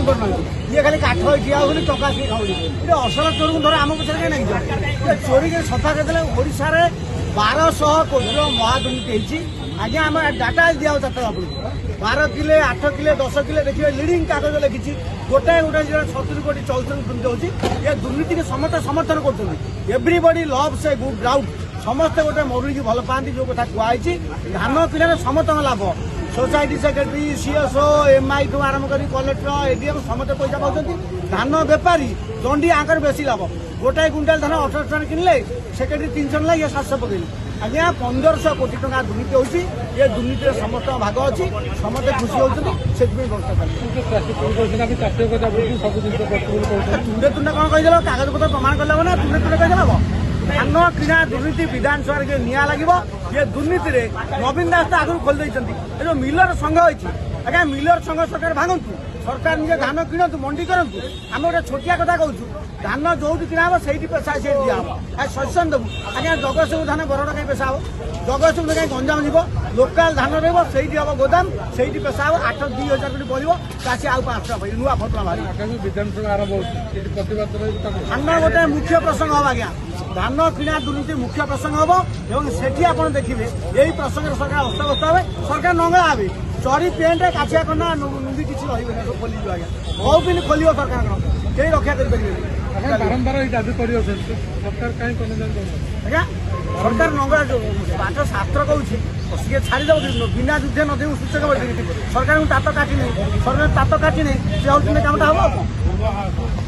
ଜାଣି ପାରୁନାହାନ୍ତି ଇଏ ଖାଲି କାଠ ଠିଆ ହଉନି ଟଙ୍କା ସିଏ ଖାଉନି ଏଠି ଅସଲ ଚୋରକୁ ଧର ଆମ ପଛରେ କାହିଁ ନାଗିଛ ଚୋରିକି ସଫା କରିଦେଲେ ଓଡ଼ିଶାରେ 1200 କୋଟିର ମହାଦୁର୍ନୀତି ହେଇଛି ଆଜ୍ଞା ଆମ ଡାଟା ଦିଆହଉ ଚାରିଟା ଆପଣଙ୍କୁ 12 କିଲେ 8 କିଲେ 10 କିଲେ ଦେଖିବେ লিডিং କାଗଜ ଲେଖିଛି ଗୋଟାଏ ଗୋଟାଏ ଜିଲ୍ଲାରେ 70 କୋଟି 74 ଦୁର୍ନୀତି ହେଉଛି ଏ ଦୁର୍ନୀତିକି ସମସ୍ତେ ସମର୍ଥନ କରୁଛନ୍ତି ଏଭ୍ରିବଡି ଲଭ୍ସ ଏ ଗୁଡ୍ ଡ୍ରାଉଟ୍ ସମସ୍ତେ ଗୋଟେ ମରୁଡ଼ିକି ଭଲ ପାଆନ୍ତି ଯୋଉ କଥା କୁହାଯାଇଛି ଧାନ କିଣାରେ ସମସ୍ତଙ୍କ ଲାଭ सोसाइटी सेक्रेटरी सीएसओ एमआई ठू आरम्भ कर कलेक्टर एडीएम समस्त पैसा पाँच धान बेपारी दंडी आंकर बेसी लाभ गोटाए क्विंटाल धान 18 टन किनले सेक्रेटरी 300 ना ये 700 पकड़े आज्ञा 1500 कोटी टका दुर्नीति होती ये दुर्नीति समस्त भाग अच्छी समस्त खुशी होती से तुंडे तुंडे कौन कहीदेल कागज पत्र प्रमाण कले ना तुंडे तुंडे कहीदेल धान किणा दुर्नीति विधानसभा जो निया लगे ये दुर्नीति नवीन दास तो आगुरी खोली जो मिलर संघ होती आज्ञा मिलर संघ सरकार भांगतु सरकार निजे धान किणतु मंडी करूँ आम गोटे छोटिया कथा कहूँ धान जो किणा हम से पेशा से दिहब सजेसन देवु आज्ञा जगतसिंह धान बरड कहीं पेशा हम जगतसिंह कहीं गंजाम जीव लोकाल धान रही हम गोदाम से पेशा हम 8-2000 कोटी बढ़ो चाषी आउ 5 टका नुआ फटुआ बाहर विधानसभा धान गोटे मुख्य प्रसंग हम आज्ञा धान किणा दुर्नीति मुख्य प्रसंग हम और सेठी आप देखिए यही प्रसंग सरकार हस्तगत हे सरकार नंगला हे चढ़ी पेंट काछिया कना नुंदी किसी रही खोल आज्ञा बहुत दिन खोल सरकार कहीं रक्षा करें बारंबार दाबी कर सरकार कहीं आज्ञा सरकार नंगला बाट शास्त्र कहूँ सी छाड़ीदेव बिना युद्धे नदी सूचक सरकार तात काटिनी सरकार तात काटिनी सी कामटा हम